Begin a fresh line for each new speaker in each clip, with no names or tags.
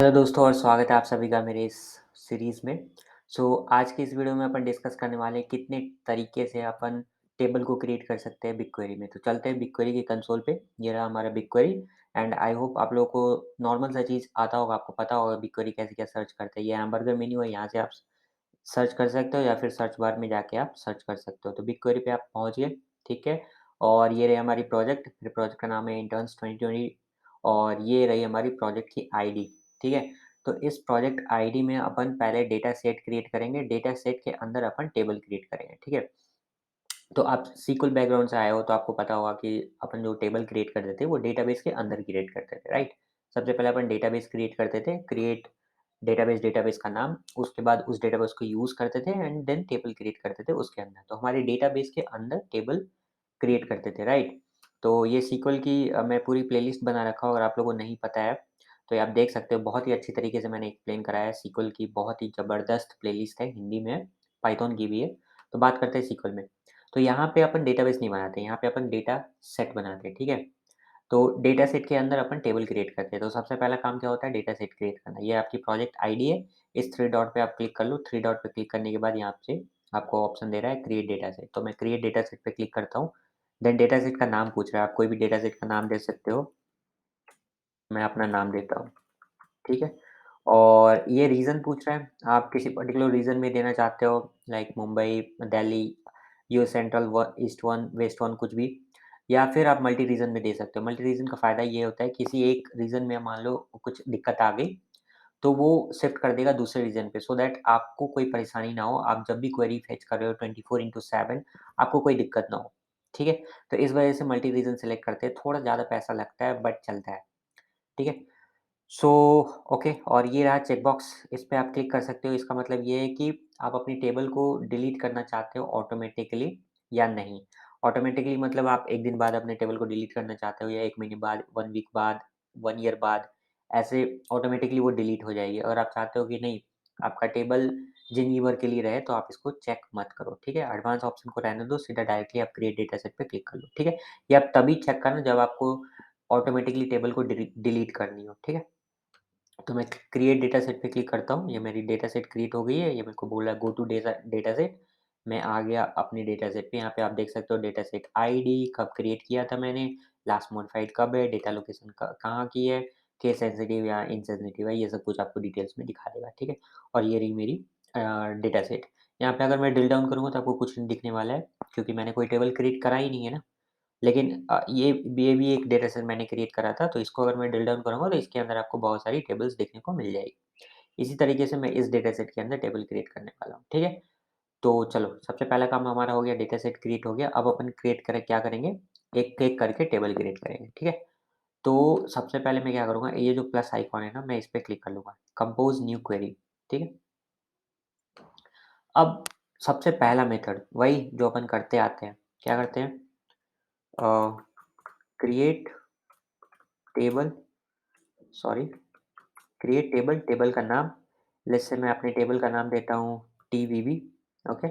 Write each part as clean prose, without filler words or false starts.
Hello दोस्तों और स्वागत है आप सभी का मेरे इस सीरीज़ में। आज की इस वीडियो में अपन डिस्कस करने वाले हैं कितने तरीके से अपन टेबल को क्रिएट कर सकते हैं बिग क्वेरी में। तो चलते हैं बिग क्वेरी की कंसोल पे। ये रहा हमारा big query and I hope आप लोगों को नॉर्मल सा चीज़ आता होगा, आपको पता होगा बिग क्वेरी कैसे क्या सर्च करते हैं। ये हैमबर्गर मेन्यू है, यहाँ से आप सर्च कर सकते हो या फिर सर्च बार में जाके आप सर्च कर सकते हो। तो बिग क्वेरी पे आप पहुँच गए, ठीक है। और ये रही हमारी प्रोजेक्ट, मेरे प्रोजेक्ट का नाम है इंटर्न्स 2020 और ये रही हमारी प्रोजेक्ट की आईडी, ठीक है। तो इस प्रोजेक्ट आईडी में अपन पहले डेटा सेट क्रिएट करेंगे, डेटा सेट के अंदर अपन टेबल क्रिएट करेंगे, ठीक है। तो आप SQL बैकग्राउंड से आए हो तो आपको पता होगा कि अपन जो टेबल क्रिएट करते थे वो डेटाबेस के अंदर क्रिएट करते थे, राइट। सबसे पहले अपन डेटाबेस क्रिएट करते थे, क्रिएट डेटाबेस, डेटाबेस का नाम, उसके बाद उस डेटाबेस को यूज़ करते थे एंड देन टेबल क्रिएट करते थे उसके अंदर। तो हमारे डेटाबेस के अंदर टेबल क्रिएट करते थे, राइट। तो ये SQL की मैं पूरी प्लेलिस्ट बना रखा हूँ, अगर आप लोगों को नहीं पता है तो ये आप देख सकते हो। बहुत ही अच्छी तरीके से मैंने एक्सप्लेन करा है। SQL की बहुत ही ज़बरदस्त प्लेलिस्ट है, हिंदी में है, पाइथन की भी है। तो बात करते हैं SQL में। तो यहाँ पे अपन डेटाबेस नहीं बनाते, यहाँ पे अपन डेटा सेट बनाते हैं, ठीक है। तो डेटा सेट के अंदर अपन टेबल क्रिएट करते हैं। तो सबसे पहला काम क्या होता है, डेटा सेट क्रिएट करना। ये आपकी प्रोजेक्ट आईडी है, इस थ्री डॉट पे आप क्लिक कर लो। थ्री डॉट पे क्लिक करने के बाद यहाँ से आपको ऑप्शन दे रहा है क्रिएट डेटा सेट। तो मैं क्रिएट डेटा सेट पे क्लिक करता हूँ। देन डेटा सेट का नाम पूछ रहा है, आप कोई भी डेटा सेट का नाम दे सकते हो। मैं अपना नाम देता हूँ, ठीक है। और ये रीज़न पूछ रहा है, आप किसी पर्टिकुलर रीज़न में देना चाहते हो, like Mumbai, Delhi, US central, east one, west one, कुछ भी। या फिर आप मल्टी रीज़न में दे सकते हो। मल्टी रीज़न का फ़ायदा ये होता है, किसी एक रीज़न में मान लो कुछ दिक्कत आ गई तो वो शिफ्ट कर देगा दूसरे रीजन पे, सो दैट आपको कोई परेशानी ना हो। आप जब भी क्वेरी फेच कर रहे हो 24/7 आपको कोई दिक्कत ना हो, ठीक है। तो इस वजह से मल्टी रीजन सेलेक्ट करते हैं। थोड़ा ज़्यादा पैसा लगता है बट चलता है, ठीक है। सो ओके, और ये रहा चेकबॉक्स, इस पे आप क्लिक कर सकते हो। इसका मतलब ये है कि आप अपनी टेबल को डिलीट करना चाहते हो ऑटोमेटिकली या नहीं। ऑटोमेटिकली मतलब आप 1 दिन बाद अपने टेबल को डिलीट करना चाहते हो या 1 महीने बाद, 1 वीक बाद, 1 ईयर बाद, ऐसे ऑटोमेटिकली वो डिलीट हो जाएगी। अगर आप चाहते हो कि नहीं, आपका टेबल ज़िंदगी भर के लिए रहे तो आप इसको चेक मत करो, ठीक है। एडवांस ऑप्शन को रहने दो, सीधा डायरेक्टली आप क्रिएट डेटा सेट पे क्लिक कर लो, ठीक है। ये आप तभी चेक करना जब आपको ऑटोमेटिकली टेबल को डिलीट करनी हो, ठीक है। तो मैं क्रिएट डेटा सेट पे क्लिक करता हूँ, ये मेरी डेटा सेट क्रिएट हो गई है। ये मेरे को बोला go to data data set. मैं आ गया अपनी डेटा सेट पे। यहाँ पे आप देख सकते हो डेटा सेट आईडी, कब क्रिएट किया था मैंने, लास्ट मॉडिफाइड कब है, डेटा लोकेशन कहाँ की है, केस सेंसिटिव या इनसेंसिटिव है, ये सब कुछ आपको डिटेल्स में दिखा देगा, ठीक है। और ये रही मेरी डेटा सेट। यहाँ पे अगर मैं ड्रिल डाउन करूँगा तो आपको कुछ नहीं दिखने वाला है, क्योंकि मैंने कोई टेबल क्रिएट करा ही नहीं है ना। लेकिन ये भी एक डेटा सेट मैंने क्रिएट करा था, तो इसको अगर मैं ड्रिल डाउन करूँगा तो इसके अंदर आपको बहुत सारी टेबल्स देखने को मिल जाएगी। इसी तरीके से मैं इस डेटा सेट के अंदर टेबल क्रिएट करने वाला हूँ, ठीक है? तो चलो, सबसे पहला काम हमारा हो गया, डेटा सेट क्रिएट हो गया। अब अपन क्रिएट करें, क्या करेंगे? एक-एक करके टेबल क्रिएट करेंगे, ठीक है? तो सबसे पहले मैं क्या करूँगा, ये जो प्लस आइकॉन है ना, मैं इस पे क्लिक कर लूँगा, कंपोज़ न्यू क्वेरी, ठीक है? अब सबसे पहला मेथड वही जो अपन करते आते हैं, क्या करते हैं? Uh, create table, sorry, create table, table का नाम, लेट्स से मैं अपने टेबल का नाम देता हूँ टीवीबी, ओके।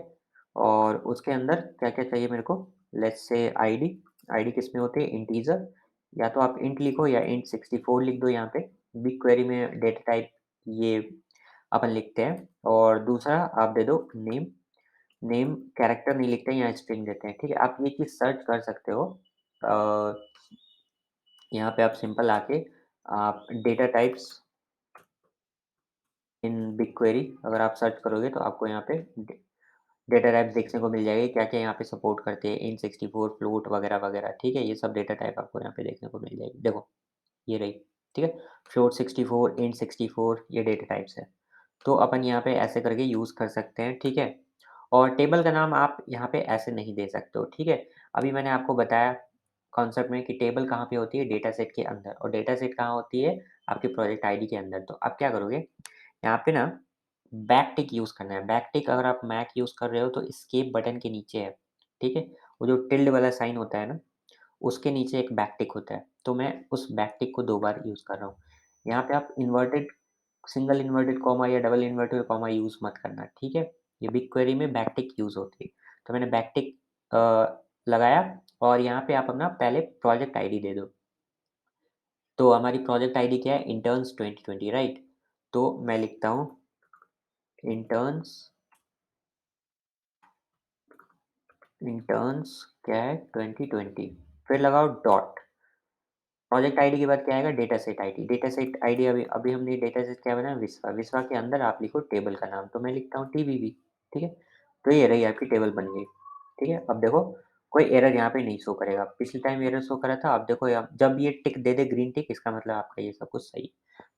और उसके अंदर क्या-क्या चाहिए मेरे को, लेट्स से आईडी, आईडी किसमें होते हैं, इंटीजर, या तो आप इंट लिखो या इंट 64 लिख दो यहाँ पे। बिग क्वेरी में डेटा टाइप ये अपन लिखते हैं। और दूसरा आप दे दो नेम, नेम कैरेक्टर नहीं लिखते हैं, यहाँ स्ट्रिंग देते हैं, ठीक है। आप ये चीज़ सर्च कर सकते हो। अ, यहाँ पे आप सिंपल आके आप data types in big query अगर आप सर्च करोगे तो आपको यहाँ पे डेटा टाइप देखने को मिल जाएगी, क्या-क्या यहाँ पे सपोर्ट करते हैं, इन64, फ्लोट वगैरह-वगैरह, ठीक है? ये सब डेटा टाइप आपको यहाँ पे देखने को मिल जाएगी। देखो, ये रही, ठीक है? फ्लोट 64, int64, ये डेटा टाइप्स है। तो अपन यहाँ पे ऐसे करके यूज़ कर सकते हैं, ठीक है? और टेबल का नाम आप यहाँ पे ऐसे नहीं दे सकते हो, ठीक है? अभी मैंने आपको बताया कॉन्सेप्ट में कि टेबल कहाँ पे होती है, डेटा सेट के अंदर, और डेटा सेट कहाँ होती है, आपके प्रोजेक्ट आईडी के अंदर। तो अब क्या करोगे, यहाँ पे ना बैक टिक यूज़ करना है। बैक टिक अगर आप मैक यूज़ कर रहे हो तो एस्केप बटन के नीचे है, ठीक है? वो जो टिल्ड वाला साइन होता है ना, उसके नीचे एक बैक टिक होता है। तो मैं उस बैक टिक को 2 बार यूज़ कर रहा हूँ। यहाँ पे आप इन्वर्टेड, सिंगल इन्वर्टेड कॉमा या डबल इन्वर्टेड कॉमा यूज़ मत करना, ठीक है? ये बिग क्वेरी में बैक टिक यूज़ होती है। तो मैंने बैक टिक लगाया और यहाँ पे आप अपना पहले प्रोजेक्ट आईडी दे दो। तो हमारी प्रोजेक्ट आईडी क्या है? Interns 2020, right? तो मैं लिखता हूँ इंटर्न्स इंटर्न्स कैट 2020, फिर लगाओ डॉट। प्रोजेक्ट आईडी के बाद क्या आएगा? Data set ID. Data set ID अभी अभी हमने डेटा सेट क्या बनाया? विश्वा। विश्वा के अंदर आप लिखो टेबल का नाम, तो मैं लिखता हूँ टीबीबी। ठीक है, तो ये रही आपकी टेबल बन गई। ठीक है, अब देखो कोई एरर यहाँ पे नहीं शो करेगा। पिछले टाइम एरर शो करा था, अब देखो यहाँ जब ये टिक दे दे ग्रीन टिक, इसका मतलब आपका ये सब कुछ सही है।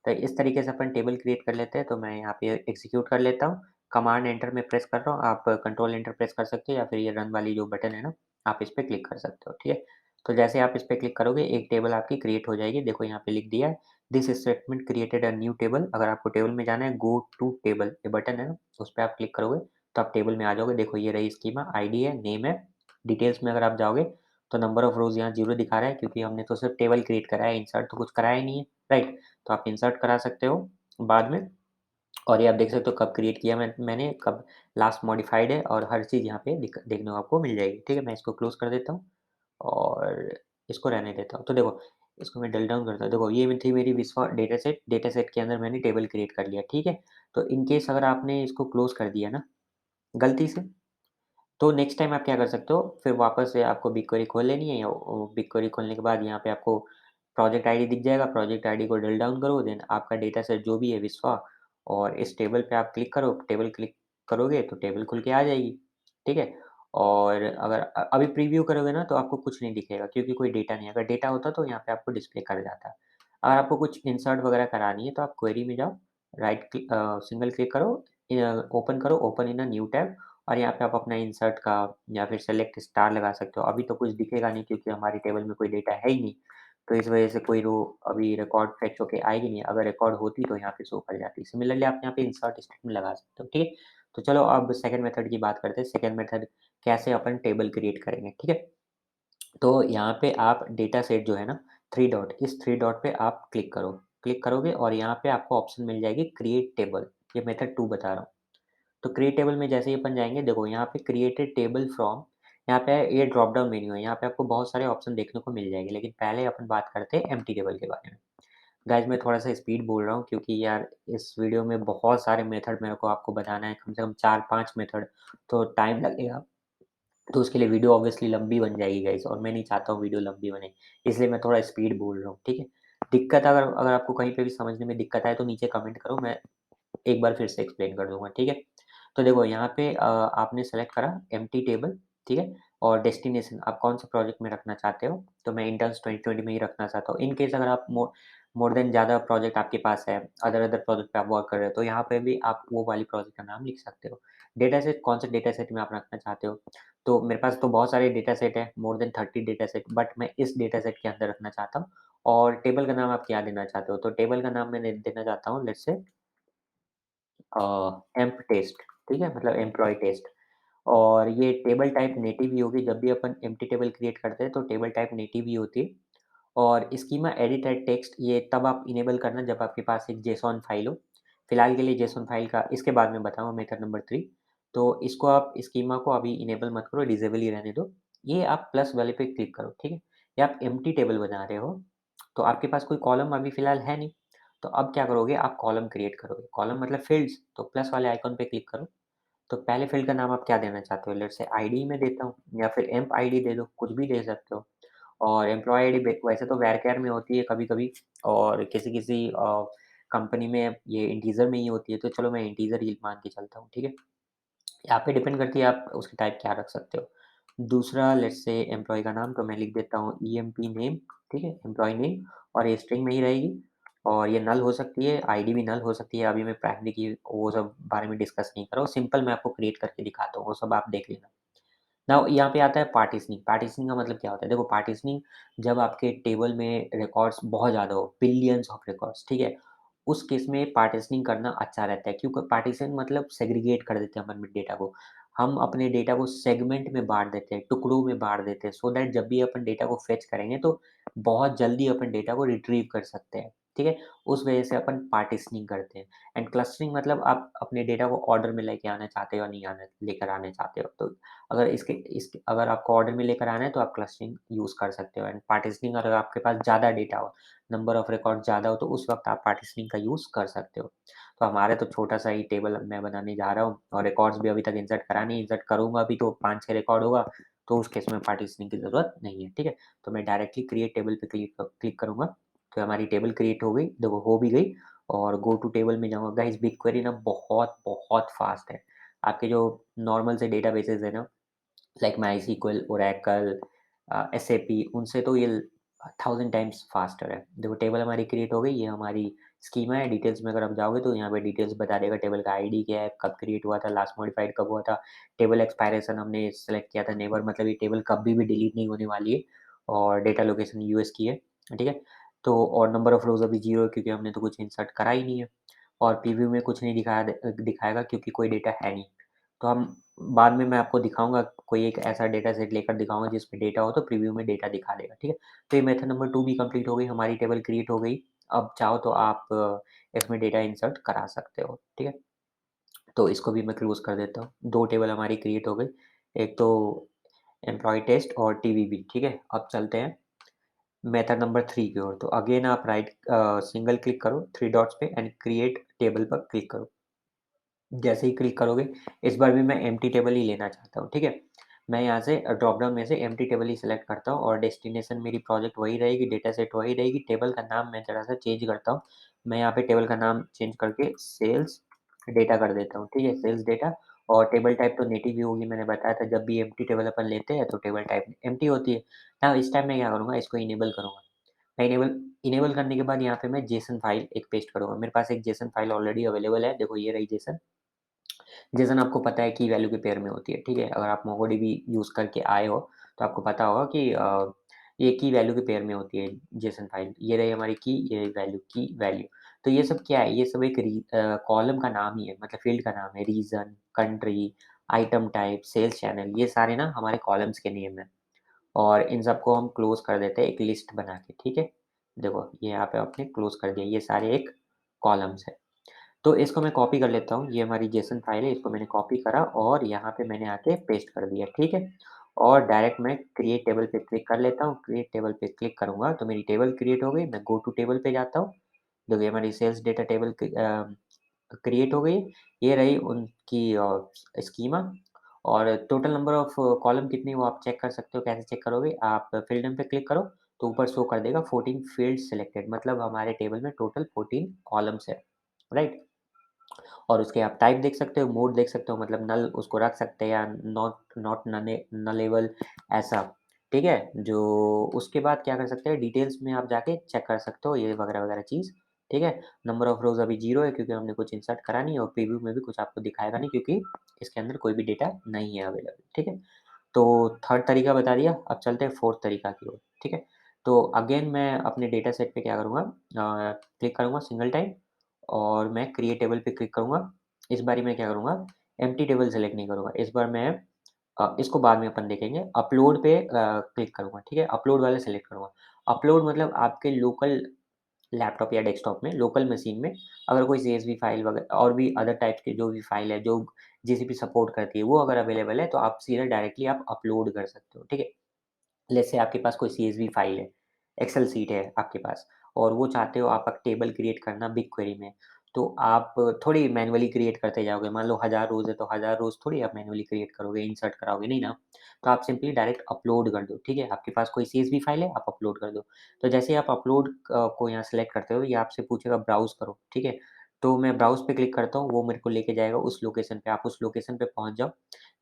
तो इस तरीके से अपन टेबल क्रिएट कर लेते हैं। तो मैं यहाँ पे एग्जीक्यूट कर लेता हूँ, कमांड एंटर में प्रेस कर रहा हूँ, आप कंट्रोल एंटर प्रेस कर सकते हो या फिर ये रन वाली जो बटन है ना, आप इस पर क्लिक कर सकते हो। ठीक है, तो जैसे आप इस पे क्लिक करोगे एक टेबल आपकी क्रिएट हो जाएगी। देखो यहाँ पे लिख दिया है this statement created a new table. अगर आपको टेबल में जाना है, गो टू टेबल ये बटन है ना, उस पर आप क्लिक करोगे तो आप टेबल में आ जाओगे। देखो ये रही स्कीमा, आईडी है, नेम है। डिटेल्स में अगर आप जाओगे तो नंबर ऑफ रोज यहाँ 0 दिखा रहा है, क्योंकि हमने तो सिर्फ टेबल क्रिएट करा है, इंसर्ट तो कुछ कराया ही नहीं है। राइट, तो आप इंसर्ट करा सकते हो बाद में। और ये आप देख सकते हो कब क्रिएट किया मैंने, कब लास्ट मॉडिफाइड है, और हर चीज़ यहाँ पे देखने को आपको मिल जाएगी। ठीक है, मैं इसको क्लोज कर देता हूँ और इसको रहने देता हूँ। तो देखो इसको मैं डल डाउन करता हूँ। देखो ये थी मेरी विश्वा डेटा सेट के अंदर मैंने टेबल क्रिएट कर लिया। ठीक है, तो इन केस अगर आपने इसको क्लोज कर दिया ना गलती से, तो नेक्स्ट टाइम आप क्या कर सकते हो, फिर वापस से आपको बिग खोल लेनी है, या बिग खोलने के बाद यहाँ पे आपको प्रोजेक्ट आईडी दिख जाएगा। प्रोजेक्ट आईडी को ड्रिल डाउन करो, देन आपका डेटा सेट जो भी है विश्वा, और इस टेबल पे आप क्लिक करो। टेबल क्लिक करोगे तो टेबल खुल के आ जाएगी। ठीक है, और अगर अभी प्रीव्यू करोगे ना तो आपको कुछ नहीं दिखेगा, क्योंकि कोई डेटा नहीं है। अगर डेटा होता तो यहाँ पे आपको डिस्प्ले कर जाता। अगर आपको कुछ इंसर्ट वगैरह करानी है तो आप क्वेरी में जाओ, सिंगल क्लिक करो, ओपन करो, open in a new tab, और यहाँ पे आप अपना इंसर्ट का या फिर सेलेक्ट स्टार लगा सकते हो। अभी तो कुछ दिखेगा नहीं, क्योंकि हमारी टेबल में कोई डेटा है ही नहीं, तो इस वजह से कोई रो अभी रिकॉर्ड फेच होके आएगी नहीं। अगर रिकॉर्ड होती तो यहाँ पे शो कर जाती। सिमिलरली आप यहाँ पे इंसर्ट स्टेटमेंट लगा सकते हो। ठीक है, तो चलो अब सेकंड मेथड की बात करते हैं। सेकंड मेथड कैसे अपन टेबल क्रिएट करेंगे। ठीक है, तो यहाँ पे आप डेटा सेट जो है ना, थ्री डॉट, इस थ्री डॉट पे आप क्लिक करो। क्लिक करोगे और यहाँ पे आपको ऑप्शन मिल जाएगी क्रिएट टेबल। ये मेथड 2 बता रहा हूँ। तो क्रिएट टेबल में जैसे ही अपन जाएँगे, देखो यहाँ पे क्रिएटेड टेबल फ्रॉम, यहाँ पे ये ड्रॉप डाउन मेन्यू है। यहाँ पे आपको बहुत सारे ऑप्शन देखने को मिल जाएंगे, लेकिन पहले अपन बात करते हैं एम्प्टी टेबल के बारे में। गाइस मैं थोड़ा-सा स्पीड बोल रहा हूँ, क्योंकि यार इस वीडियो में बहुत सारे मेथड मेरे को आपको बताना है, कम से कम 4-5 मेथड, तो टाइम लगेगा। तो उसके लिए वीडियो ऑब्वियसली लंबी बन जाएगी गाइस, और मैं नहीं चाहता हूँ वीडियो लंबी बने, इसलिए मैं थोड़ा स्पीड बोल रहा हूँ। ठीक है? दिक्कत अगर अगर आपको कहीं पे भी समझने में दिक्कत आए तो नीचे कमेंट करो, मैं एक बार फिर से एक्सप्लेन कर दूँगा। ठीक है? तो देखो यहाँ पे आपने सेलेक्ट करा एम्प्टी टेबल। ठीक है? और डेस्टिनेशन आप कौन से प्रोजेक्ट में रखना चाहते हो, तो मैं इंटर्न्स 2020 में ही रखना चाहता हूँ। इन केस अगर आप मोर देन ज़्यादा प्रोजेक्ट आपके पास है, अदर प्रोजेक्ट पे आप वर्क कर रहे हो, तो यहाँ पे भी आप वो वाली प्रोजेक्ट का नाम लिख सकते हो। डेटा सेट कौन से डेटा सेट में आप रखना चाहते हो, तो मेरे पास तो बहुत सारे डेटा सेट है, more than 30 data set, but मैं इस डेटा सेट के अंदर रखना चाहता हूँ। और टेबल का नाम आप क्या देना चाहते हो, तो टेबल का नाम मैं देना चाहता हूँ लेट्स से एम्प टेस्ट। ठीक है, मतलब एम्प्लॉय टेस्ट। और ये टेबल टाइप नेटिव ही होगी। जब भी अपन एम्प्टी टेबल क्रिएट करते हैं तो टेबल टाइप नेटिव ही होती है। और स्कीमा एडिट एट टेक्स्ट ये तब आप इनेबल करना जब आपके पास एक जेसॉन फाइल हो। फिलहाल के लिए जेसॉन फाइल का इसके बाद में बताऊंगा मेथड नंबर 3। तो इसको आप स्कीमा को अभी इनेबल मत करो, डिसेबल ही रहने दो। ये आप प्लस वाले पे क्लिक करो। ठीक है, ये आप एम्प्टी टेबल बना रहे हो, तो आपके पास कोई कॉलम अभी फिलहाल है नहीं। तो अब क्या करोगे, आप कॉलम क्रिएट करोगे। कॉलम मतलब फील्ड्स, तो प्लस वाले आइकॉन पे क्लिक करो। तो पहले फ़ील्ड का नाम आप क्या देना चाहते हो? लेट्स से आईडी मैं देता हूँ, या फिर एम्प आईडी दे दो, कुछ भी दे सकते हो। और एम्प्लॉयी आईडी वैसे तो वर में होती है कभी-कभी, और किसी-किसी कंपनी में ये इंटीजर में ही होती है, तो चलो मैं इंटीजर ही मान के चलता हूँ। ठीक है? यहाँ पे डिपेंड करती है आप उसकी टाइप क्या रख सकते हो। दूसरा लेट्स से एम्प्लॉयी का नाम तो मैं लिख देता हूँ ईएमपी नेम। ठीक है? एम्प्लॉयी नेम, और ये स्ट्रिंग में ही रहेगी, और ये नल हो सकती है, आईडी भी नल हो सकती है। अभी मैं प्राइमरी की वो सब बारे में डिस्कस नहीं कर रहा हूँ, सिंपल मैं आपको क्रिएट करके दिखाता हूँ, वो सब आप देख लेना। नाउ यहाँ पे आता है पार्टिशनिंग। पार्टिशनिंग का मतलब क्या होता है? देखो पार्टिशनिंग जब आपके टेबल में रिकॉर्ड्स बहुत ज़्यादा हो, बिलियंस ऑफ रिकॉर्ड्स, ठीक है? उस केस में पार्टिशनिंग करना अच्छा रहता है, क्योंकि पार्टीशन मतलब सेग्रीगेट कर देते हैं अपन डेटा को। हम अपने डेटा को सेगमेंट में बाँट देते हैं, टुकड़ों में बाँट देते हैं, सो दैट जब भी अपन डेटा को फेच करेंगे तो बहुत जल्दी अपन डेटा को रिट्रीव कर सकते हैं। ठीक है? उस वजह से अपन पार्टीशनिंग करते हैं। एंड क्लस्टरिंग मतलब आप अपने डेटा को ऑर्डर में लेके आना चाहते हो या नहीं आना लेकर आने चाहते हो। तो अगर इसके अगर आपको ऑर्डर में लेकर आना है तो आप क्लस्टरिंग यूज़ कर सकते हो। एंड पार्टीशनिंग अगर आपके पास ज़्यादा डेटा हो, नंबर ऑफ रिकॉर्ड ज़्यादा हो, तो उस वक़्त आप पार्टीशनिंग का यूज़ कर सकते हो। तो हमारा तो छोटा-सा ही टेबल मैं बनाने जा रहा हूँ और रिकॉर्ड्स भी अभी तक इंसर्ट करा नहीं, इंसर्ट करूँगा भी तो 5-6 रिकॉर्ड होगा, तो उस केस में पार्टीशनिंग की ज़रूरत नहीं है, ठीक है? तो मैं डायरेक्टली क्रिएट टेबल पे क्लिक करूँगा, तो हमारी टेबल क्रिएट हो गई, देखो हो भी गई और गो टू टेबल में जाऊँगा। गाइस बिगक्वेरी ना बहुत फ़ास्ट है। आपके जो नॉर्मल से डेटाबेसेज़ है ना, लाइक माईसीक्वल, ओरेकल, एसएपी, उनसे तो ये 1000 टाइम्स फास्टर है। देखो टेबल हमारी क्रिएट हो गई, ये हमारी स्कीमा है। डिटेल्स में अगर आप जाओगे तो यहाँ पे डिटेल्स बता देगा, टेबल का आईडी क्या है, कब क्रिएट हुआ था, लास्ट मॉडिफाइड कब हुआ था, टेबल एक्सपायरेशन हमने सेलेक्ट किया था नेवर, मतलब ये टेबल कभी भी डिलीट नहीं होने वाली है और डेटा लोकेशन यूएस की है, ठीक है? तो और नंबर ऑफ रोज़ अभी 0 है क्योंकि हमने तो कुछ इंसर्ट करा ही नहीं है और प्रीव्यू में कुछ नहीं दिखाएगा क्योंकि कोई डेटा है नहीं। तो हम बाद में मैं आपको दिखाऊँगा, कोई एक ऐसा डेटा सेट लेकर दिखाऊँगा जिसमें डेटा हो तो प्रीव्यू में डेटा दिखा देगा, ठीक है? तो ये मेथड नंबर 2 भी कंप्लीट हो गई, हमारी टेबल क्रिएट हो गई। अब चाहो तो आप इसमें डेटा इंसर्ट करा सकते हो, ठीक है? तो इसको भी मैं क्लोज़ कर देता हूँ। 2 टेबल हमारी क्रिएट हो गई, एक तो एम्प्लॉयी टेस्ट और टीवीबी, ठीक है? अब चलते हैं मेथड नंबर 3 की ओर। तो अगेन आप सिंगल क्लिक करो 3 डॉट्स पे एंड क्रिएट टेबल पर क्लिक करो। जैसे ही क्लिक करोगे, इस बार भी मैं एम्प्टी टेबल ही लेना चाहता हूँ, ठीक है? मैं यहाँ से ड्रॉप डाउन में से एम्प्टी टेबल ही सेलेक्ट करता हूँ और डेस्टिनेशन मेरी प्रोजेक्ट वही रहेगी, डेटा सेट वही रहेगी, टेबल का नाम मैं ज़रा-सा चेंज करता हूँ। मैं यहाँ पे टेबल का नाम चेंज करके सेल्स डेटा कर देता हूँ, ठीक है? सेल्स डेटा और टेबल टाइप तो नेटिव ही होगी, मैंने बताया था जब भी एम्प्टी टेबल अपन लेते हैं तो टेबल टाइप एम्प्टी होती है। हाँ, इस टाइम मैं क्या करूँगा, इसको इनेबल करूँगा। मैं इनेबल इनेबल करने के बाद यहाँ पे मैं जेसन फाइल एक पेस्ट करूँगा। मेरे पास एक जेसन फाइल ऑलरेडी अवेलेबल है, देखो ये रही जेसन। जेसन आपको पता है की वैल्यू के पेयर में होती है, ठीक है? अगर आप मोंगोडीबी यूज़ करके आए हो, तो आपको पता होगा कि ये की वैल्यू के पेयर में होती है जेसन फाइल। ये रही हमारी की वैल्यू। तो ये सब क्या है? ये सब एक कॉलम का नाम ही है, मतलब फ़ील्ड का नाम है। Region, country, item type, sales channel, ये सारे ना हमारे कॉलम्स के नेम हैं और इन सबको हम क्लोज़ कर देते हैं एक लिस्ट बना के, ठीक है? देखो, ये यहाँ पे आपने क्लोज़ कर दिया, ये सारे एक कॉलम्स हैं। तो इसको मैं कॉपी कर लेता हूँ, ये हमारी जेसन फाइल है, इसको मैंने कॉपी करा और यहाँ पे मैंने आके पेस्ट कर दिया, ठीक है? और डायरेक्ट मैं क्रिएट टेबल पे क्लिक कर लेता हूँ, क्रिएट टेबल पे क्लिक करूँगा तो मेरी टेबल क्रिएट हो गई, मैं गो टू टेबल पे जाता हूँ, देखिए हमारी सेल्स डेटा टेबल क्रिएट हो गई, ये रही उनकी स्कीमा और टोटल नंबर ऑफ कॉलम कितनी वो आप चेक कर सकते हो, कैसे चेक करोगे? आप फील्ड नेम पे क्लिक करो, तो ऊपर शो कर देगा 14 फील्ड्स सिलेक्टेड, मतलब हमारे टेबल में टोटल 14 कॉलम्स है, राइट? और उसके आप टाइप देख सकते हो, मोड देख सकते हो, मतलब नल उसको रख सकते हैं या नॉट नॉट नलेबल ऐसा, ठीक है? जो उसके बाद क्या कर सकते हैं, डिटेल्स में आप जाके चेक कर सकते हो ये वगैरह-वगैरह चीज़, ठीक है? नंबर ऑफ रोज़ अभी 0 है क्योंकि हमने कुछ इंसर्ट करा नहीं और प्रीव्यू में भी कुछ आपको दिखाएगा नहीं क्योंकि इसके अंदर कोई भी डेटा नहीं है अवेलेबल, ठीक है? तो थर्ड तरीका बता दिया, अब चलते हैं फोर्थ तरीका की ओर, ठीक है? तो अगेन मैं अपने डेटा सेट पे क्या करूँगा, क्लिक करूँगा सिंगल टाइम और मैं क्रिएट टेबल पे क्लिक करूँगा। इस बारी मैं क्या करूँगा, एम्प्टी टेबल सेलेक्ट नहीं करूँगा, इस बार मैं इसको बाद में अपन देखेंगे। अपलोड पे क्लिक करूँगा, ठीक है? अपलोड वाला सेलेक्ट करूँगा। अपलोड मतलब आपके लोकल लैपटॉप या डेस्कटॉप में, लोकल मशीन में अगर कोई सीएसवी फाइल और भी अदर टाइप्स की जो भी फाइल है, जो जीसीपी सपोर्ट करती है, वो अगर अवेलेबल है, तो आप सीधा डायरेक्टली आप अपलोड कर सकते हो, ठीक है? लेट्स से आपके पास कोई सीएसवी फाइल है, एक्सेल शीट है आपके पास और वो चाहते हो आप एक टेबल क्रिएट करना बिग क्वेरी में, तो आप थोड़ी मैनुअली क्रिएट करते जाओगे। मान लो 1000 रोज़ है, तो 1000 रोज़ थोड़ी आप मैनुअली क्रिएट करोगे, इंसर्ट कराओगे, नहीं ना? तो आप सिंपली डायरेक्ट अपलोड कर दो, ठीक है? आपके पास कोई सीएसवी फाइल है, आप अपलोड कर दो। तो जैसे ही आप अपलोड को यहाँ सेलेक्ट करते हो, ये आपसे पूछेगा ब्राउज़ करो, ठीक है? तो मैं ब्राउज़ पे क्लिक करता हूँ, वो मेरे को लेके जाएगा उस लोकेशन पे, आप उस लोकेशन पे पहुँच जाओ।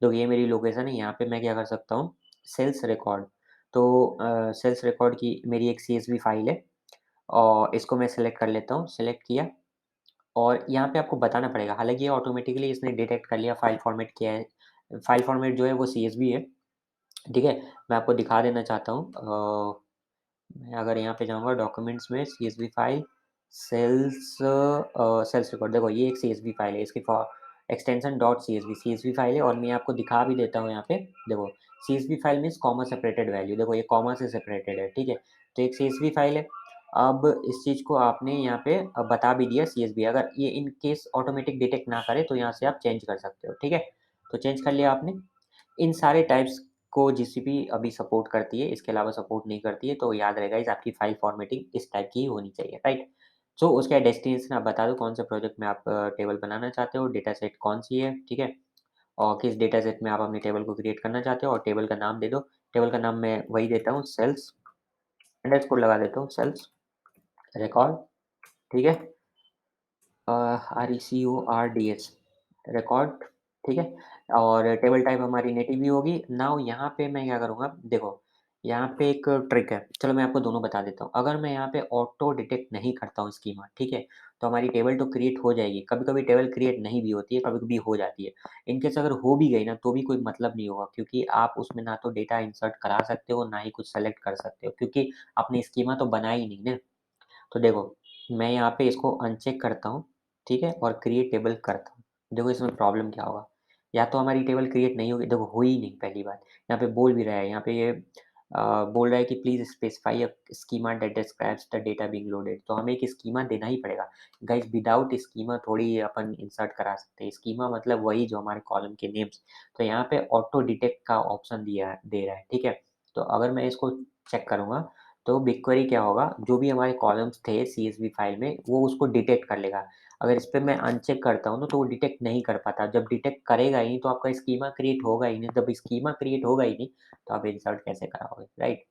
तो ये मेरी लोकेशन है, यहाँ पे मैं क्या कर सकता हूँ, सेल्स रिकॉर्ड। तो सेल्स रिकॉर्ड की मेरी एक सीएसवी फाइल है और इसको मैं सेलेक्ट कर लेता हूँ, सेलेक्ट किया और यहाँ पे आपको बताना पड़ेगा, हालाँकि ये ऑटोमेटिकली इसने डिटेक्ट कर लिया फाइल फॉर्मेट क्या है। फाइल फॉर्मेट जो है वो सीएसवी है, ठीक है? मैं आपको दिखा देना चाहता हूँ, मैं अगर यहाँ पे जाऊँगा डॉक्यूमेंट्स में सीएसवी फाइल सेल्स रिकॉर्ड, देखो ये एक सीएसवी फाइल है, इसकी एक्सटेंशन डॉट सीएसवी फाइल है और मैं आपको दिखा भी देता हूँ यहाँ पे, देखो CSV file means comma separated value, देखो ये कॉमा से सेपरेटेड है, ठीक है? तो एक सीएसवी फाइल है अब इस चीज़ को आपने यहाँ पे बता भी दिया सीएसवी, अगर ये इन केस ऑटोमेटिक डिटेक्ट ना करे तो यहाँ से आप चेंज कर सकते हो, ठीक है? तो चेंज कर लिया आपने। इन सारे टाइप्स को जीसीपी अभी सपोर्ट करती है, इसके अलावा सपोर्ट नहीं करती है, तो याद रहे गाइस आपकी फाइल फॉर्मेटिंग इस टाइप की ही होनी चाहिए, राइट? सो उसका डेस्टिनेशन आप बता दो कौन से प्रोजेक्ट में आप टेबल बनाना चाहते हो, डेटा सेट कौन-सी है, ठीक है? और किस डेटा सेट में आप अपने टेबल को क्रिएट करना चाहते हो और टेबल का नाम दे दो। टेबल का नाम मैं वही देता हूँ सेल्स, अंडरस्कोर लगा देता हूँ सेल्स रिकॉर्ड, ठीक है? RECORDS रिकॉर्ड, ठीक है? और टेबल टाइप हमारी नेटिव ही होगी। नाउ यहाँ पे मैं क्या करूँगा, देखो यहाँ पे एक ट्रिक है, चलो मैं आपको दोनों बता देता हूँ। अगर मैं यहाँ पे ऑटो डिटेक्ट नहीं करता हूँ स्कीमा, ठीक है? तो हमारी टेबल तो क्रिएट हो जाएगी, कभी-कभी टेबल क्रिएट नहीं भी होती है, कभी-कभी हो जाती है। इन केस अगर हो भी गई ना, तो भी कोई मतलब नहीं होगा क्योंकि आप उसमें ना तो डेटा इंसर्ट करा सकते हो, ना ही कुछ सेलेक्ट कर सकते हो क्योंकि आपने स्कीमा तो बनाया ही नहीं ना। तो देखो, मैं यहाँ पे इसको अनचेक करता हूँ, ठीक है? और क्रिएट टेबल करता हूँ। देखो इसमें प्रॉब्लम क्या होगा, या तो हमारी टेबल क्रिएट नहीं होगी, देखो हुई ही नहीं पहली बात। यहाँ पे बोल भी रहा है, यहाँ पे ये बोल रहा है कि please specify a schema that describes the data being loaded. तो हमें एक स्कीमा देना ही पड़ेगा। गाइस विदाउट स्कीमा थोड़ी अपन इंसर्ट करा सकते हैं। स्कीमा मतलब वही जो हमारे कॉलम के नेम्स। तो यहाँ पे ऑटो डिटेक्ट का ऑप्शन दे रहा है, ठीक है? तो अगर मैं इसको चेक करूँगा तो बिगक्वेरी क्या होगा, जो भी हमारे कॉलम्स थे सीएसवी फाइल में, वो उसको डिटेक्ट कर लेगा। अगर इस पे मैं अनचेक करता हूँ ना, तो वो डिटेक्ट नहीं कर पाता। जब डिटेक्ट करेगा ही नहीं, तो आपका स्कीमा क्रिएट होगा ही नहीं। जब स्कीमा क्रिएट होगा ही नहीं, तो आप इंसर्ट कैसे कराओगे, राइट?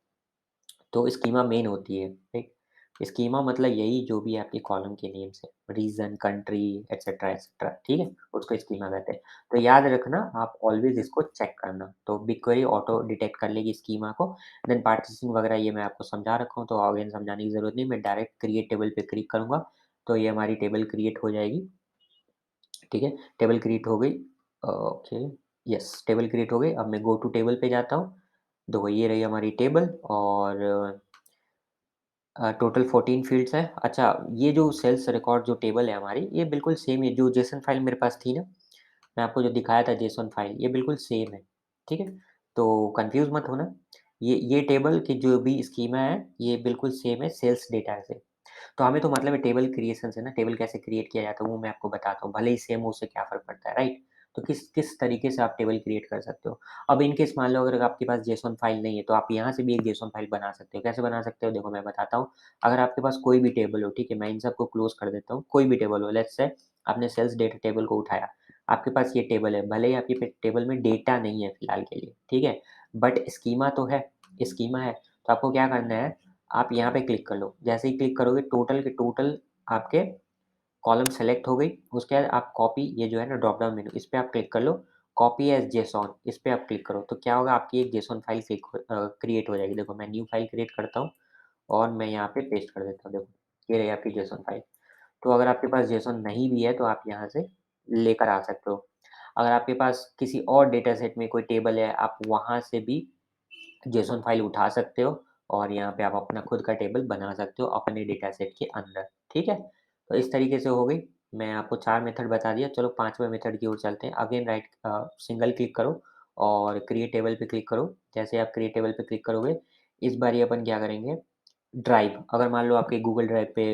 तो स्कीमा मेन होती है, राइट? स्कीमा मतलब यही जो भी आपके कॉलम के नेम्स है, रीज़न, कंट्री एटसेट्रा, ठीक है? उसको स्कीमा कहते हैं। तो याद रखना आप ऑलवेज़ इसको चेक करना। तो बिगक्वेरी ऑटो डिटेक्ट कर लेगी स्कीमा को, देन पार्टीशन वगैरह ये मैं आपको समझा रखा हूँ, तो अगेन समझाने की ज़रूरत नहीं, मैं डायरेक्ट क्रिएट टेबल पे क्लिक करूँगा, तो ये हमारी टेबल क्रिएट हो जाएगी, ठीक है? टेबल क्रिएट हो गई। ओके, यस टेबल क्रिएट हो गई। अब मैं गो टू टेबल पे जाता हूँ। देखो ये रही हमारी टेबल और टोटल 14 फ़ील्ड्स हैं। अच्छा, ये जो सेल्स रिकॉर्ड जो टेबल है हमारी, ये बिल्कुल सेम है जो जेसन फ़ाइल मेरे पास थी ना, मैं आपको जो दिखाया था जेसन फ़ाइल, ये बिल्कुल सेम है, ठीक है? तो कन्फ्यूज़ मत होना। ये टेबल की जो भी स्कीमा है, ये बिल्कुल सेम है सेल्स डेटा से। तो हमें तो मतलब है टेबल क्रिएशन से ना, टेबल कैसे क्रिएट किया जाता है वो मैं आपको बताता हूँ, भले ही सेम हो उससे क्या फ़र्क पड़ता है, राइट? तो किस किस तरीके से आप टेबल क्रिएट कर सकते हो। अब इन केस मान लो अगर आपके पास जेसॉन फाइल नहीं है, तो आप यहाँ से भी एक जेसॉन फाइल बना सकते हो। कैसे बना सकते हो देखो मैं बताता हूँ। अगर आपके पास कोई भी टेबल हो, ठीक है, मैं इन सबको क्लोज़ कर देता हूँ। कोई भी टेबल हो, लेट्स से आपने सेल्स डेटा टेबल को उठाया, आपके पास ये टेबल है, भले ही आपके टेबल में डेटा नहीं है फिलहाल के लिए, ठीक है? बट स्कीमा तो है, स्कीमा है, तो आपको क्या करना है, आप यहाँ पे क्लिक कर लो। जैसे ही क्लिक करोगे टोटल के टोटल आपके कॉलम सेलेक्ट हो गई, उसके बाद आप कॉपी ये जो है ना ड्रॉप डाउन मेनू इस पे आप क्लिक कर लो, कॉपी एज़ जेसॉन इस पे आप क्लिक करो, तो क्या होगा आपकी एक जेसॉन फाइल क्रिएट हो जाएगी। देखो मैं न्यू फाइल क्रिएट करता हूँ और मैं यहाँ पे पेस्ट कर देता हूँ, देखो ये रही आपकी जेसॉन फाइल। तो अगर आपके पास जेसॉन नहीं भी है तो आप यहाँ से लेकर आ सकते हो। अगर आपके पास किसी और डेटा सेट में कोई टेबल है, आप वहाँ से भी जेसॉन फाइल उठा सकते हो और यहाँ पे आप अपना खुद का टेबल बना सकते हो अपने डेटा सेट के अंदर, ठीक है? तो इस तरीके से हो गई। मैं आपको 4 मेथड बता दिया, चलो 5वें मेथड की ओर चलते हैं। अगेन सिंगल क्लिक करो और क्रिएट टेबल पे क्लिक करो। जैसे आप क्रिएट टेबल पे क्लिक करोगे, इस बारी अपन क्या करेंगे, ड्राइव अगर मान लो आपके गूगल ड्राइव पे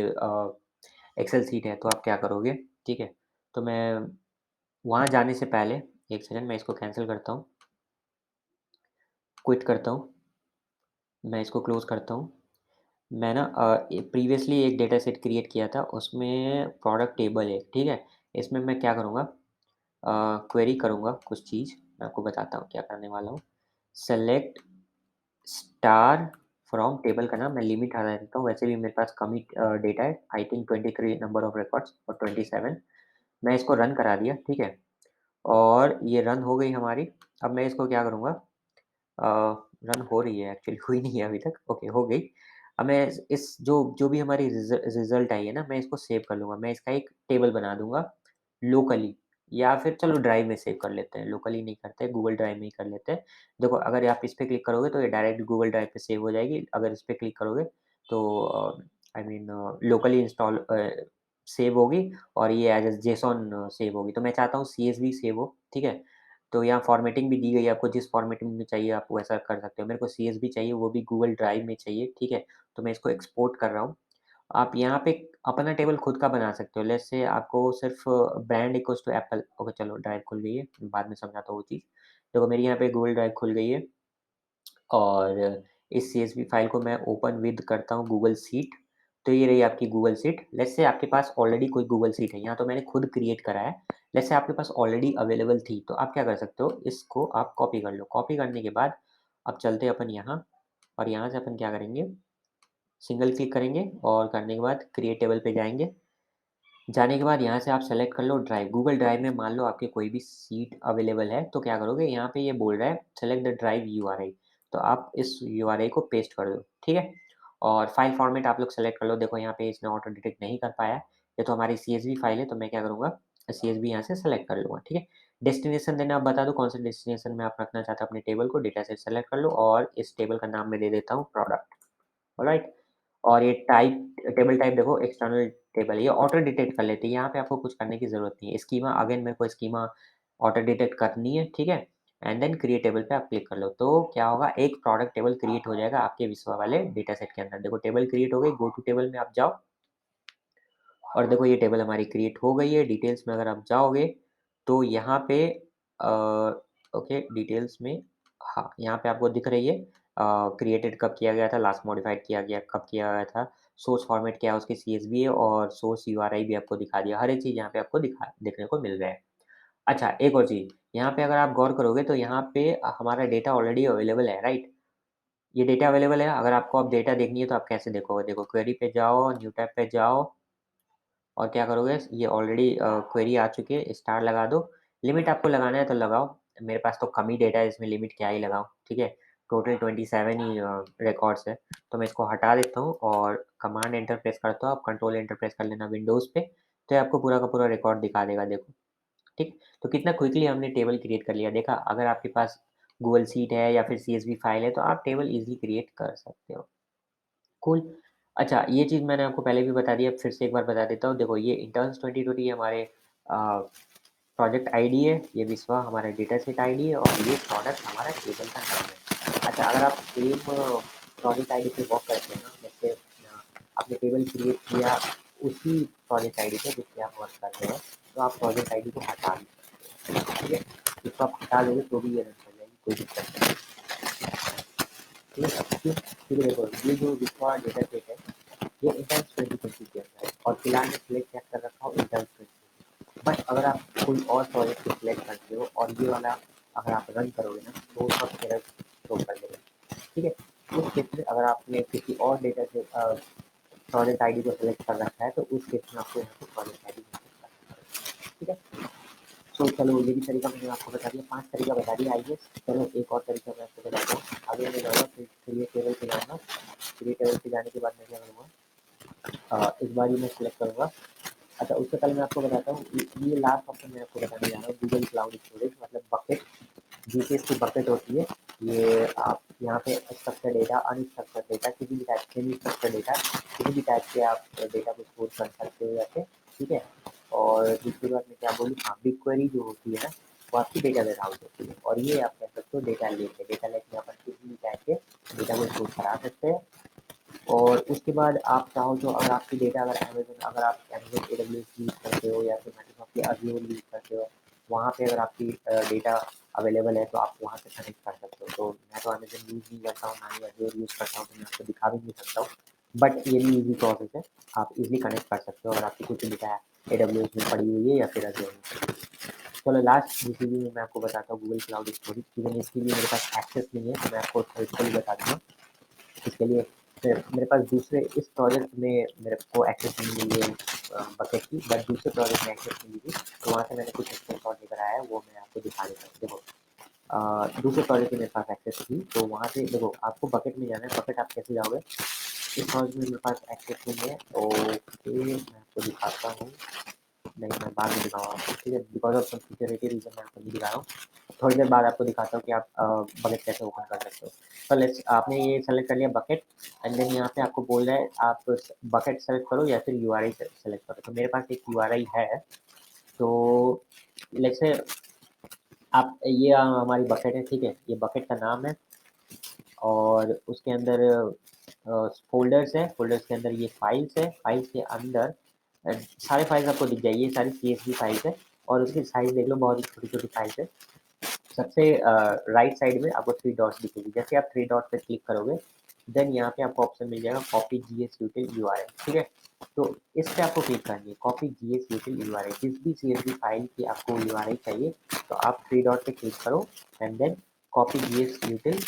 एक्सेल शीट है, तो आप क्या करोगे, ठीक है? तो मैं वहाँ जाने से पहले 1 सेकंड मैं इसको कैंसल करता हूँ, क्विट करता हूँ, मैं इसको क्लोज़ करता हूँ। मैं ना प्रीवियसली एक डेटा सेट क्रिएट किया था, उसमें प्रोडक्ट टेबल है, ठीक है? इसमें मैं क्या करूँगा, क्वेरी करूँगा कुछ चीज़, मैं आपको बताता हूँ क्या करने वाला हूँ। सेलेक्ट स्टार फ्रॉम टेबल का नाम मैं लिमिट हटा देता हूँ, वैसे भी मेरे पास कम ही डेटा है, I think 23 number of records और 27। मैं इसको रन करा दिया, ठीक है? और ये रन हो गई हमारी। अब मैं इसको क्या करूँगा, अ, रन हो रही है एक्चुअली हुई नहीं है अभी तक, ओके हो गई। अब मैं इस जो जो भी हमारी रिज़ल्ट आई है ना, मैं इसको सेव कर लूँगा। मैं इसका एक टेबल बना दूँगा लोकली, या फिर चलो ड्राइव में सेव कर लेते हैं, लोकली नहीं करते, गूगल ड्राइव में ही कर लेते हैं। देखो अगर आप इस पे क्लिक करोगे तो ये डायरेक्ट गूगल ड्राइव पे सेव हो जाएगी। अगर इस पे क्लिक करोगे तो आई मीन लोकली सेव होगी और ये एज़ अ जेसॉन सेव होगी। तो मैं चाहता हूँ सीएसवी सेव हो, ठीक है? तो यहाँ फ़ॉर्मेटिंग भी दी गई है, आपको जिस फ़ॉर्मेटिंग में चाहिए आप वैसा कर सकते हो। मेरे को सीएसवी चाहिए, वो भी गूगल ड्राइव में चाहिए, ठीक है? तो मैं इसको एक्सपोर्ट कर रहा हूँ। आप यहाँ पे अपना टेबल खुद का बना सकते हो। लेट्स से आपको सिर्फ़ brand equals to Apple okay चलो ड्राइव खुल गई है, बाद में समझाता हूँ वो चीज़। देखो मेरी यहाँ पे गूगल ड्राइव खुल गई है और इस सीएसवी फ़ाइल को मैं ओपन विद करता हूँ गूगल शीट, तो ये रही आपकी गूगल शीट। लेट्स से आपके पास ऑलरेडी कोई गूगल शीट है, यहाँ तो मैंने खुद क्रिएट करा है। लेट्स से आपके पास ऑलरेडी अवेलेबल थी, तो आप क्या कर सकते हो, इसको आप कॉपी कर लो। कॉपी करने के बाद अब चलते हैं अपन यहाँ और यहाँ से अपन क्या करेंगे, सिंगल क्लिक करेंगे और करने के बाद क्रिएट टेबल पे जाएँगे। जाने के बाद यहाँ से आप सेलेक्ट कर लो ड्राइव। गूगल ड्राइव में मान लो आपके कोई भी सीट अवेलेबल है, तो क्या करोगे यहाँ पे ये बोल रहा है सेलेक्ट द ड्राइव यूआरआई, तो आप इस यूआरआई को पेस्ट कर दो, ठीक है? और फाइल फॉर्मेट आप लोग सेलेक्ट कर लो। देखो यहाँ पे इसने ऑटो डिटेक्ट नहीं कर पाया, ये तो हमारी सीएसवी फाइल है, तो मैं क्या करूँगा सीएसवी यहाँ से सेलेक्ट कर लूँगा, ठीक है? डेस्टिनेशन देना आप बता दो कौन सा डेस्टिनेशन में आप रखना चाहते हो अपने टेबल को, डेटा सेट सेलेक्ट कर लो और इस टेबल का नाम मैं दे देता हूँ प्रोडक्ट, ऑलराइट? और ये टाइप टेबल टाइप देखो एक्सटर्नल टेबल ये ऑटो डिटेक्ट कर लेती है, यहाँ पे आपको कुछ करने की ज़रूरत नहीं है। स्कीमा अगेन मेरे को स्कीमा ऑटो डिटेक्ट करनी है, ठीक है? एंड देन क्रिएट टेबल पे आप क्लिक कर लो, तो क्या होगा एक प्रोडक्ट टेबल क्रिएट हो जाएगा आपके विश्वा वाले डेटा सेट के अंदर। देखो टेबल क्रिएट हो गई, गो टू टेबल में आप जाओ और देखो ये टेबल हमारी क्रिएट हो गई है। डिटेल्स में अगर आप जाओगे तो यहाँ पे अ, ओके डिटेल्स में हाँ, यहाँ पे आपको दिख रही है क्रिएटेड कब किया गया था, लास्ट मॉडिफाइड किया गया कब किया गया था, सोर्स फॉर्मेट क्या है उसकी सीएसवी है और सोर्स यूआरआई भी आपको दिखा दिया। हर एक चीज़ यहाँ पे आपको देखने को मिल रहा है। अच्छा एक और चीज़, यहाँ पे अगर आप गौर करोगे तो यहाँ पे हमारा डेटा ऑलरेडी अवेलेबल है, राइट? ये डेटा अवेलेबल है, अगर आपको अब डेटा देखनी है तो आप कैसे देखोगे? देखो क्वेरी पे जाओ, न्यू टैब पे जाओ और क्या करोगे ये ऑलरेडी क्वेरी आ चुकी है, स्टार लगा दो। लिमिट आपको लगाना है तो लगाओ, मेरे पास तो कम ही डेटा है इसमें लिमिट क्या ही लगाऊँ, ठीक है? टोटल 27 ही रिकॉर्ड्स है, तो मैं इसको हटा देता हूँ और कमांड एंटर प्रेस करता हूँ, आप कंट्रोल एंटर प्रेस कर लेना विंडोज़ पे, तो ये आपको पूरा का पूरा रिकॉर्ड दिखा देगा देखो, ठीक? तो कितना क्विकली हमने टेबल क्रिएट कर लिया, देखा? अगर आपके पास गूगल शीट है या फिर सीएसवी फाइल है तो आप टेबल ईज़िली क्रिएट कर सकते हो। कूल। अच्छा, ये चीज़ मैंने आपको पहले भी बता दी है, फिर से एक बार बता देता हूँ। देखो ये इंटर्न्स 2020 हमारे प्रोजेक्ट आईडी है, ये विश्वा हमारा डेटा सेट आईडी है और ये प्रोडक्ट हमारा टेबल का नाम है। अच्छा, अगर आप सेम प्रोजेक्ट आईडी पे वर्क करते हैं ना, जैसे आपने टेबल क्रिएट किया उसी प्रोजेक्ट आईडी पे जिस पे आप वर्क कर रहे हैं, तो आप प्रोजेक्ट आईडी को हटा भी सकते हो, ठीक है? इसको आप हटा दोगे तो भी ये रन कर जाएगी, कोई दिक्कत नहीं। ठीक है? क्यों? क्योंकि देखो ये जो विश्वा डेटा सेट है ये इंटेंस 2020 के अंदर है और फिलहाल मैं सिलेक्ट क्या कर रखा हूँ इंटेंस 2020। बट अगर आप कोई और प्रोजेक्ट को सिलेक्ट करते हो और ये वाला अगर आप रन करोगे ना तो सब एरर शो कर देगा, ठीक है? उस केस में अगर आपने किसी और डेटा से प्रोजेक्ट आईडी को सिलेक्ट कर रखा है तो उस केस में आपको यहाँ पे प्रोजेक्ट आईडी ठीक है? तो चलो ये भी तरीका मैंने आपको बता दिया, 5 तरीका बता दिया आइए। चलो एक और तरीका मैं आपको बताता हूँ। आगे मैं जाऊँगा फिर ये टेबल पे जाऊँगा, फिर ये टेबल पे जाने के बाद मैं क्या करूँगा इस बार ही मैं सिलेक्ट करूँगा। अच्छा उससे पहले मैं आपको बताता हूँ ये लास्ट ऑप्शन मैं आपको बताने जा रहा हूँ गूगल क्लाउड स्टोरेज मतलब बकेट जीपीएस की बकेट होती है। ये आप यहाँ पे स्ट्रक्चर डेटा अनस्ट्रक्चर डेटा किसी भी टाइप सेमी स्ट्रक्चर डेटा किसी भी टाइप के आप डेटा को स्टोर कर सकते हो यहाँ पे, ठीक है? और दूसरी बात मैं क्या बोलूँ, हाँ बिग क्वेरी जो होती है ना वो आपकी डेटा वेयर हाउस होती है और ये आप कह सकते हो डेटा लेक है। डेटा लेक में अपन किसी भी टाइप के डेटा को स्टोर करा सकते हैं और उसके बाद आप चाहो तो अगर आपकी डेटा अगर आप अमेज़न एडब्ल्यूएस यूज़ करते हो या फिर माइक्रोसॉफ्ट के अज़ूर यूज़ करते हो, वहाँ पे अगर आपकी डेटा अवेलेबल है तो आप वहाँ से कनेक्ट कर सकते हो। तो मैं तो अमेज़न यूज़ नहीं करता हूँ, ना ही अज़ूर यूज़ करता हूँ, तो मैं आपको दिखा भी नहीं सकता हूँ। बट ये भी ईज़ी प्रोसेस है, आप ईज़िली कनेक्ट कर सकते हो अगर आपकी कुछ डेटा एडब्ल्यूएस में पड़ी हुई है या फिर अज़ूर में पड़ी हुई है। चलो लास्ट जिसके लिए मैं आपको बताता हूँ गूगल क्लाउड स्टोरेज, लेकिन इसके लिए मेरे पास एक्सेस नहीं है, तो मैं आपको थ्योरेटिकली बता दूँगा। इसके लिए फिर मेरे पास दूसरे इस प्रोजेक्ट में मेरे को एक्सेस नहीं मिली है बकेट की, बट दूसरे प्रोजेक्ट में एक्सेस मिली थी, तो वहाँ से मैंने कुछ स्क्रीनशॉट लेकर आया है, वो मैं आपको दिखा देता हूँ। देखो दूसरे प्रोजेक्ट में मेरे पास एक्सेस थी, तो वहाँ से देखो आपको बकेट में जाना है, बकेट आप कैसे जाओगे? इस प्रोजेक्ट में मेरे पास एक्सेस नहीं है, ओके मैं आपको दिखाता हूँ। नहीं, मैं बाद में दिखाऊँगा आपको, ठीक है? Because of some security reason मैं आपको नहीं दिखा रहा हूँ। थोड़ी देर बाद आपको दिखाता हूँ कि आप बकेट कैसे ओपन कर सकते हो। तो लेट्स आपने ये सेलेक्ट कर लिया बकेट एंड देन यहाँ पे आपको बोल रहा है आप बकेट सेलेक्ट करो या फिर यूआरआई सेलेक्ट करो। तो मेरे पास एक यूआरआई है, तो लेट्स से आप ये हमारी बकेट है, ठीक है? ये बकेट का नाम है और उसके अंदर फ़ोल्डर्स हैं, फ़ोल्डर्स के अंदर ये फाइल्स हैं, फाइल्स के अंदर सारे फाइल्स आपको दिख जाएगी, ये सारी सीएसवी फाइल्स हैं और उसकी साइज़ देख लो बहुत ही छोटी-छोटी फाइल्स है। सबसे राइट साइड में आपको 3 डॉट्स दिखेगी, जैसे आप 3 डॉट पे क्लिक करोगे, देन यहाँ पे आपको ऑप्शन मिल जाएगा कॉपी जीएस यूटिल यूआरएल, ठीक है? तो इस पे आपको क्लिक करनी है, कॉपी जीएस यूटिल यूआरएल, जिस भी सीएसवी फाइल की आपको यूआरएल चाहिए, तो आप 3 डॉट पे क्लिक करो and then copy GS util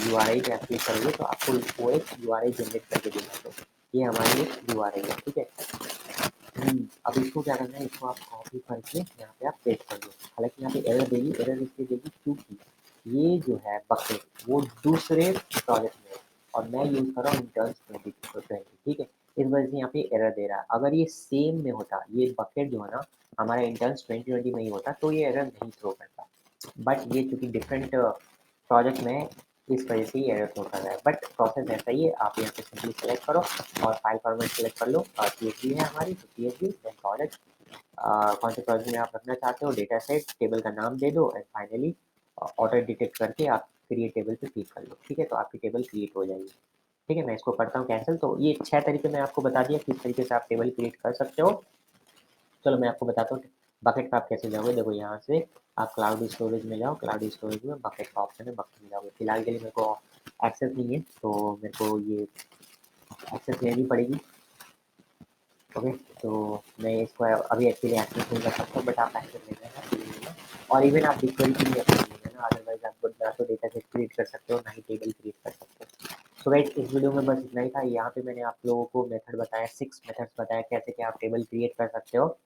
URL पे आप क्लिक करोगे तो आपको वो एक यूआरएल जनरेट करके देगा। तो ये हमारी एक यूआरएल है, ठीक है? अब इसको क्या करना है, इसको आप कॉपी करके यहाँ पे आप पेस्ट कर दो। हालाँकि यहाँ पे एरर देगी, एरर इसलिए देगी क्योंकि ये जो है बकेट वो दूसरे प्रोजेक्ट में है और मैं यूज़ कर रहा हूँ इंटर्न्स 2020, ठीक है? इस वजह से यहाँ पे एरर दे रहा है। अगर ये सेम में होता, ये बकेट जो है ना हमारा इंटर्न्स 2020 में ही होता तो ये एरर नहीं थ्रो करता। बट ये चूँकि डिफरेंट प्रोजेक्ट में है, इस वजह से ये एरर थ्रो कर रहा है। बट प्रोसेस ऐसा ही है, आप यहाँ पे सिंपली सेलेक्ट करो और फाइल फॉर्मेट सेलेक्ट कर लो। सीएसवी है हमारी तो सीएसवी देन प्रोजेक्ट, कौन से प्रोजेक्ट में आप रखना चाहते हो, डेटा सेट, टेबल का नाम दे दो एंड फाइनली ऑटो डिटेक्ट करके आप क्रिएट टेबल पे क्लिक कर लो, ठीक है? तो आपकी टेबल क्रिएट हो जाएगी, ठीक है? मैं इसको करता हूँ कैंसिल। तो ये 6 तरीके मैं आपको बता दिया किस तरीके से आप टेबल क्रिएट कर सकते हो। चलो मैं आपको बताता हूँ बकेट पे आप कैसे जाओगे। देखो यहाँ से आप क्लाउड स्टोरेज में जाओ, क्लाउड स्टोरेज में बकेट का ऑप्शन है, बकेट में जाओगे। फिलहाल के लिए मेरे को एक्सेस नहीं है तो मेरे को ये एक्सेस लेनी पड़ेगी, ओके? तो मैं इसको अभी एक्चुअली एक्सेस नहीं कर सकता बट आप एक्सेस ले लेना, ले लेना और इवन आप बिगक्वेरी के लिए एक्सेस ले लेना, अदरवाइज़ आप ना तो डेटा सेट क्रिएट कर सकते हो, ना ही टेबल क्रिएट कर सकते हो। सो गाइस इस वीडियो में बस इतना ही था। यहाँ पे मैंने आप लोगों को मेथड बताया, 6 मेथड्स बताया कैसे क्या आप टेबल क्रिएट कर सकते हो।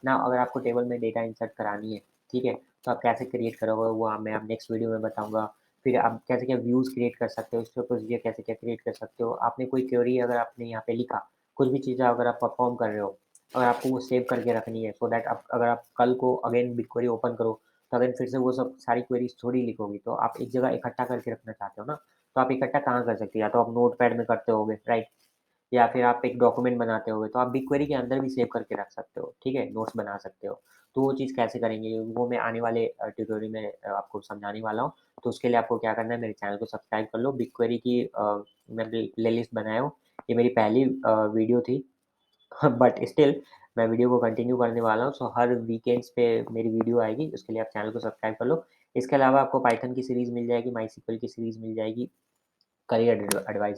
ना अगर आपको टेबल में डेटा इंसर्ट करानी है, ठीक है? तो आप कैसे क्रिएट करोगे वो मैं अब नेक्स्ट वीडियो में बताऊँगा। फिर आप कैसे क्या व्यूज़ क्रिएट कर सकते हो, उसके प्रोसीजर कैसे क्या क्रिएट कर सकते हो। आपने कोई क्वेरी अगर आपने यहाँ पे लिखा, कुछ भी चीज़ें अगर आप परफ़ॉर्म कर रहे हो, अगर आपको वो सेव करके रखनी है सो दैट आप अगर आप कल को अगेन बिगक्वेरी ओपन करो, तो अगेन फिर से वो सब सारी क्वेरीज़ थोड़ी लिखोगी, तो आप एक जगह इकट्ठा करके रखना चाहते हो ना, तो आप इकट्ठा कहाँ कर सकते हो? या तो आप नोटपैड में करते होगे, राइट? या फिर आप एक डॉक्यूमेंट बनाते होगे, तो आप बिगक्वेरी के अंदर भी सेव करके रख सकते हो, ठीक है? नोट्स बना सकते हो। तो वो चीज़ कैसे करेंगे, वो मैं आने वाले ट्यूटोरियल में आपको समझाने वाला हूँ। तो उसके लिए आपको क्या करना है, मेरे चैनल को सब्सक्राइब कर लो। बिगक्वेरी की मैंने प्लेलिस्ट बनाया हूँ। ये मेरी पहली वीडियो थी बट स्टिल मैं वीडियो को कंटिन्यू करने वाला हूँ। सो हर वीकेंड्स पे मेरी वीडियो आएगी, उसके लिए आप चैनल को सब्सक्राइब कर लो। इसके अलावा आपको पाइथन की सीरीज़ मिल जाएगी, मायसीक्वल की सीरीज़ मिल जाएगी, करियर एडवाइस भी